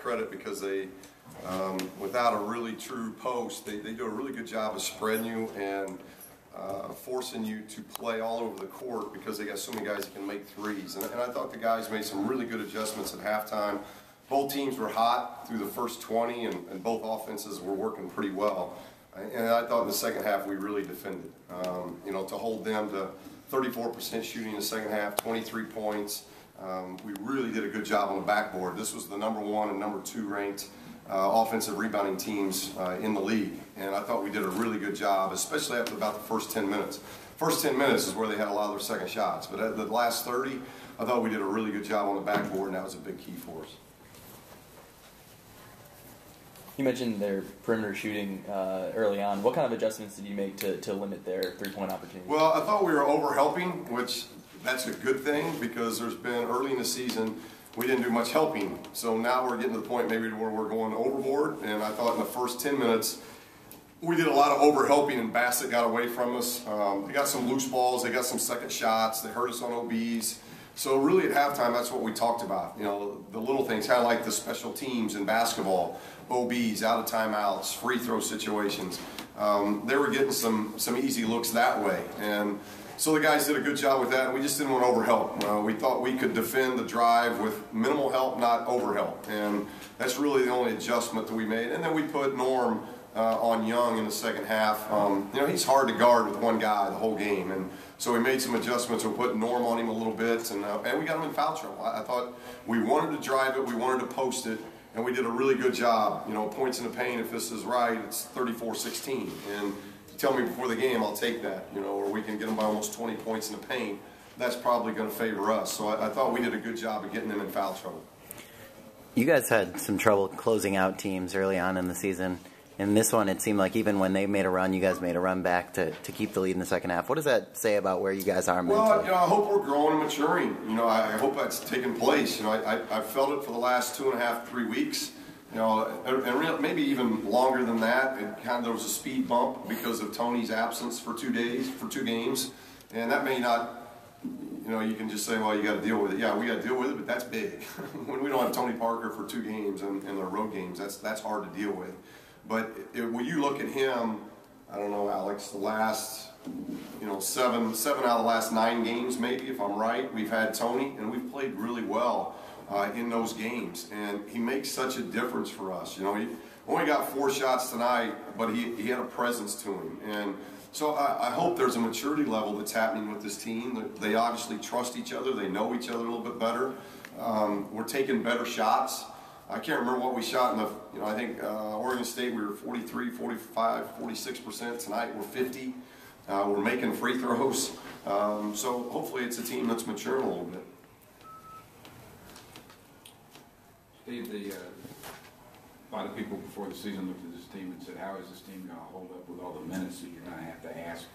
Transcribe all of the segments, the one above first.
credit because they, without a really true post, they do a really good job of spreading you and forcing you to play all over the court because they got so many guys that can make threes. And I thought the guys made some really good adjustments at halftime. Both teams were hot through the first 20, and both offenses were working pretty well. And I thought in the second half we really defended. You know, to hold them to 34% shooting in the second half, 23 points. We really did a good job on the backboard. This was the #1 and #2 ranked offensive rebounding teams in the league. And I thought we did a really good job, especially after about the first 10 minutes. First 10 minutes is where they had a lot of their second shots. But at the last 30, I thought we did a really good job on the backboard, and that was a big key for us. You mentioned their perimeter shooting early on. What kind of adjustments did you make to limit their three-point opportunities? Well, I thought we were over-helping, which that's a good thing because there's been early in the season we didn't do much helping. So now we're getting to the point maybe where we're going overboard. And I thought in the first 10 minutes we did a lot of over-helping and Bassett got away from us. They got some loose balls. They got some second shots. They hurt us on OBs. So really at halftime, that's what we talked about. You know, the little things, kind of like the special teams in basketball, OBs, out of timeouts, free throw situations. They were getting some easy looks that way. And so the guys did a good job with that, and we just didn't want to overhelp. We thought we could defend the drive with minimal help, not overhelp. And that's really the only adjustment that we made. And then we put Norm on Young in the second half. You know, he's hard to guard with one guy the whole game. And so we made some adjustments. We put Norm on him a little bit, and we got him in foul trouble. I thought we wanted to drive it, we wanted to post it, and we did a really good job. You know, points in the paint, if this is right, it's 34-16. And tell me before the game, I'll take that, you know, or we can get them by almost 20 points in the paint. That's probably going to favor us. So I thought we did a good job of getting them in foul trouble. You guys had some trouble closing out teams early on in the season. In this one, it seemed like even when they made a run, you guys made a run back to keep the lead in the second half. What does that say about where you guys are mentally? Well, you know, I hope we're growing and maturing. You know, I hope that's taking place. You know, I've felt it for the last 2.5, 3 weeks. You know, and maybe even longer than that. It kind of, there was a speed bump because of Tony's absence for 2 games, and that may not. You know, you can just say, well, you got to deal with it. Yeah, we got to deal with it, but that's big. When we don't have Tony Parker for 2 games and their road games, that's hard to deal with. But when you look at him, I don't know, Alex, the last, you know, seven out of the last 9 games, maybe, if I'm right, we've had Tony, and we've played really well in those games. And he makes such a difference for us. You know, he only got 4 shots tonight, but he had a presence to him. And so I hope there's a maturity level that's happening with this team. They obviously trust each other. They know each other a little bit better. We're taking better shots. I can't remember what we shot in the, you know, I think Oregon State we were 43, 45, 46%. Tonight we're 50. We're making free throws. So hopefully it's a team that's maturing a little bit. Steve, a lot of people before the season looked at this team and said, how is this team going to hold up with all the minutes that you're going to have to ask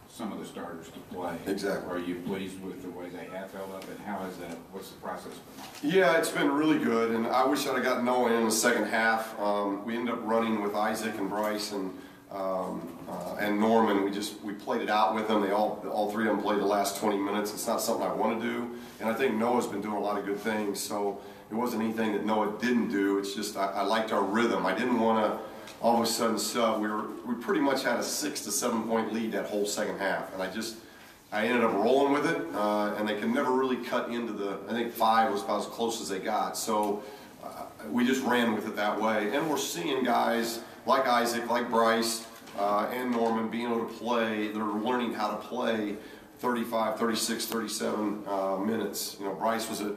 some of the starters to play? Exactly. Are you pleased with the way they have held up, and how is that? What's the process been? Yeah, it's been really good, and I wish I'd have gotten Noah in the second half. We ended up running with Isaac and Bryce and Norman. We played it out with them. They all 3 of them played the last 20 minutes. It's not something I want to do, and I think Noah's been doing a lot of good things. So it wasn't anything that Noah didn't do. It's just I liked our rhythm. I didn't want to all of a sudden sub. We pretty much had a 6 to 7 point lead that whole second half, and I ended up rolling with it, and they could never really cut into I think 5 was about as close as they got. So we just ran with it that way, and we're seeing guys like Isaac, like Bryce, and Norman being able to play. They're learning how to play 35, 36, 37 minutes. You know, Bryce was at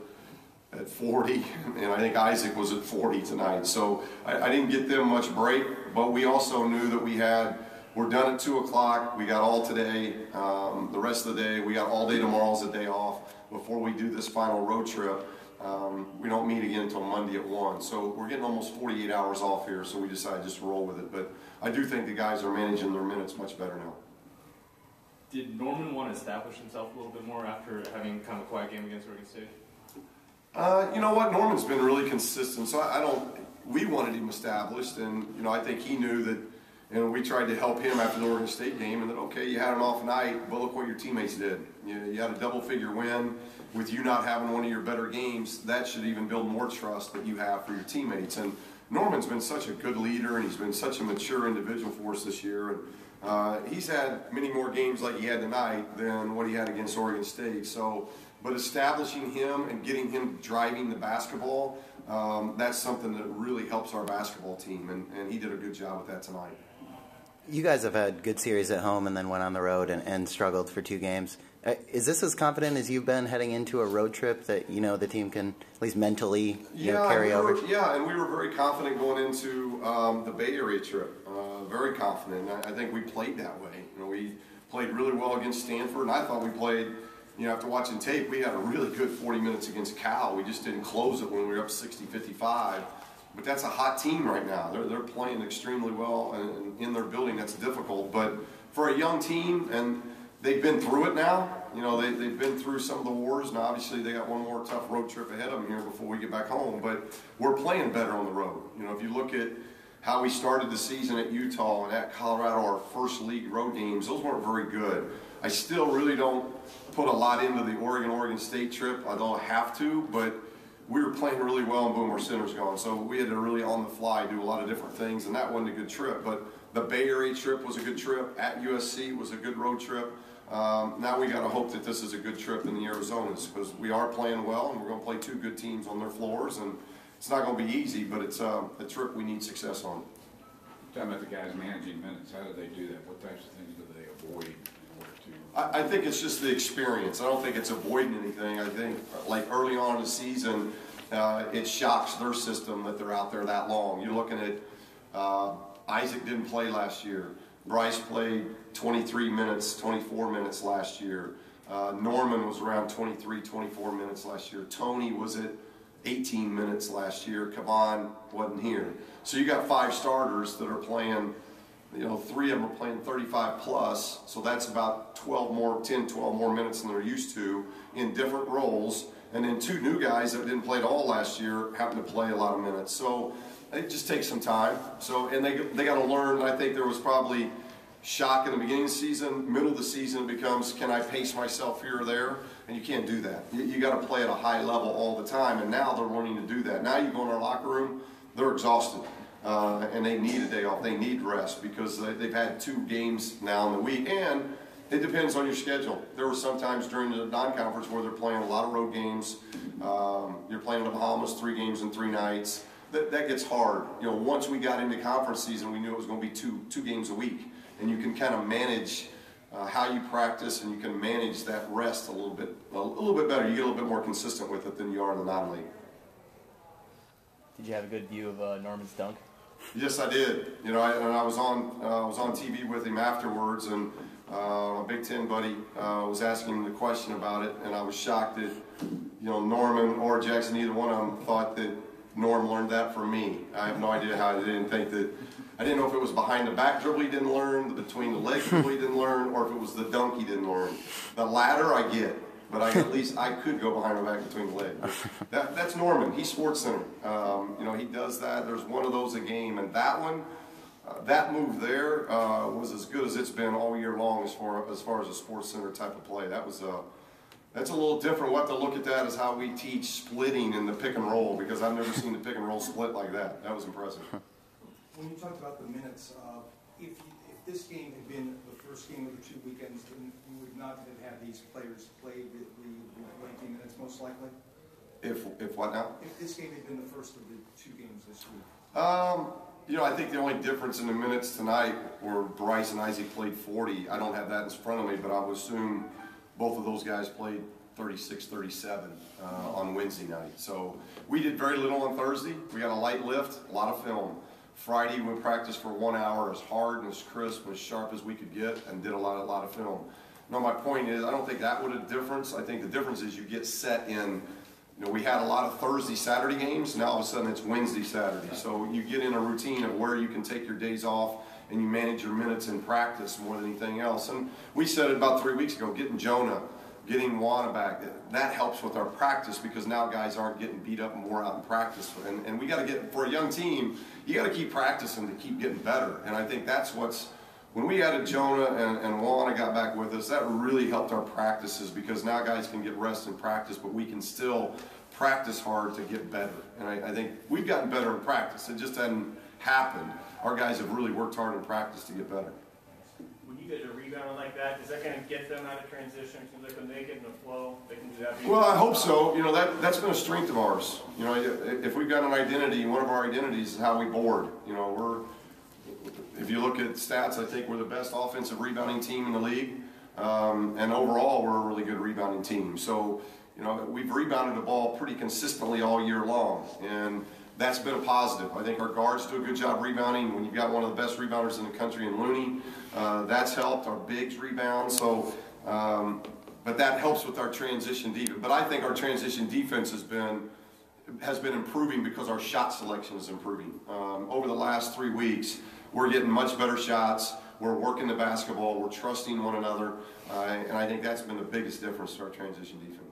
40, and I think Isaac was at 40 tonight. So I didn't get them much break, but we also knew that we're done at 2 o'clock. We got all today, the rest of the day. We got all day tomorrow's a day off before we do this final road trip. We don't meet again until Monday at 1. So we're getting almost 48 hours off here, so we decided just to roll with it. But I do think the guys are managing their minutes much better now. Did Norman want to establish himself a little bit more after having kind of a quiet game against Oregon State? You know what? Norman's been really consistent, so we wanted him established, and you know, I think he knew that And we tried to help him after the Oregon State game, and then, okay, you had an off night, but look what your teammates did. You had a double-figure win. With you not having one of your better games, that should even build more trust that you have for your teammates. And Norman's been such a good leader, and he's been such a mature individual for us this year. And he's had many more games like he had tonight than what he had against Oregon State. So, but establishing him and getting him driving the basketball, that's something that really helps our basketball team, and he did a good job with that tonight. You guys have had good series at home and then went on the road and struggled for 2 games. Is this as confident as you've been heading into a road trip that, you know, the team can at least mentally carry over? Yeah, and we were very confident going into the Bay Area trip. Very confident. I think we played that way. You know, we played really well against Stanford, and I thought we played, you know, after watching tape, we had a really good 40 minutes against Cal. We just didn't close it when we were up 60-55. But that's a hot team right now. They're playing extremely well, and in their building that's difficult. But for a young team, and they've been through it now. You know, they've been through some of the wars, and obviously they got one more tough road trip ahead of them here before we get back home. But we're playing better on the road. You know, if you look at how we started the season at Utah and at Colorado, our first league road games, those weren't very good. I still really don't put a lot into the Oregon State trip. I don't have to, but we were playing really well, and boom, our center's gone. So we had to really on the fly do a lot of different things, and that wasn't a good trip. But the Bay Area trip was a good trip. At USC was a good road trip. Now we got to hope that this is a good trip in the Arizonas, because we are playing well, and we're going to play 2 good teams on their floors, and it's not going to be easy, but it's a trip we need success on. Talking about the guys managing minutes, how do they do that? What types of things do they avoid in order to? I think it's just the experience. I don't think it's avoiding anything. I think, like early on in the season, it shocks their system that they're out there that long. You're looking at Isaac didn't play last year. Bryce played 23 minutes, 24 minutes last year. Norman was around 23, 24 minutes last year. Tony was at 18 minutes last year. Kavan wasn't here. So you got 5 starters that are playing, you know, 3 of them are playing 35 plus, so that's about 12 more minutes than they're used to in different roles. And then 2 new guys that didn't play at all last year happen to play a lot of minutes. So it just takes some time. So, and they got to learn. I think there was probably shock in the beginning of the season. Middle of the season becomes, can I pace myself here or there? And you can't do that. You got to play at a high level all the time, and now they're learning to do that. Now you go in our locker room, they're exhausted, and they need a day off. They need rest because they've had 2 games now in the week, and it depends on your schedule. There were some times during the non-conference where they're playing a lot of road games. You're playing in the Bahamas 3 games in 3 nights. That gets hard. You know, once we got into conference season, we knew it was going to be two games a week, and you can kind of manage how you practice, and you can manage that rest a little bit better. You get a little bit more consistent with it than you are in the non-league. Did you have a good view of Norman's dunk? Yes, I did. You know, I was on TV with him afterwards, and my Big Ten buddy was asking him the question about it, and I was shocked that, you know, Norman or Jackson, either one of them, thought that Norm learned that from me. I have no idea how. I didn't know if it was behind the back dribble he didn't learn, the between the legs dribble he didn't learn, or if it was the dunk he didn't learn. The latter I get, but at least I could go behind the back between the legs. That's Norman. He's Sports Center. You know, he does that. There's one of those a game, and that one, that move there was as good as it's been all year long as far as a Sports Center type of play. That's a little different. We'll have to look at that as how we teach splitting in the pick and roll, because I've never seen the pick and roll split like that. That was impressive. When you talked about the minutes, if this game had been the first game of the 2 weekends, then you would not have had these players play the 19 minutes most likely? If what now? If this game had been the first of the 2 games this week. You know, I think the only difference in the minutes tonight were Bryce and Isaac played 40. I don't have that in front of me, but I would assume both of those guys played 36, 37 on Wednesday night. So we did very little on Thursday. We got a light lift, a lot of film. Friday we practiced for 1 hour as hard and as crisp and as sharp as we could get, and did a lot of film. No, my point is, I don't think that would have a difference. I think the difference is you get set in. You know, we had a lot of Thursday, Saturday games. Now all of a sudden it's Wednesday, Saturday. So you get in a routine of where you can take your days off, and you manage your minutes in practice more than anything else. And we said it about 3 weeks ago, getting Jonah, getting Juana back, that helps with our practice because now guys aren't getting beat up more out in practice. And we got to get, for a young team, you got to keep practicing to keep getting better. And I think that's what's, when we added Jonah and Juana got back with us, that really helped our practices because now guys can get rest in practice, but we can still practice hard to get better. And I think we've gotten better in practice. It just hadn't happened. Our guys have really worked hard in practice to get better. When you guys are rebounding like that, does that kind of get them out of transition? Seems like when they get in the flow, they can do that. Well, I hope so. You know, that's been a strength of ours. You know, if we've got an identity, one of our identities is how we board. You know, if you look at stats, I think we're the best offensive rebounding team in the league. And overall, we're a really good rebounding team. So, you know, we've rebounded the ball pretty consistently all year long. And that's been a positive. I think our guards do a good job rebounding. When you've got one of the best rebounders in the country in Looney, that's helped. Our bigs rebound. So, but that helps with our transition defense. But I think our transition defense has been improving because our shot selection is improving. Over the last 3 weeks, we're getting much better shots. We're working the basketball. We're trusting one another. And I think that's been the biggest difference to our transition defense.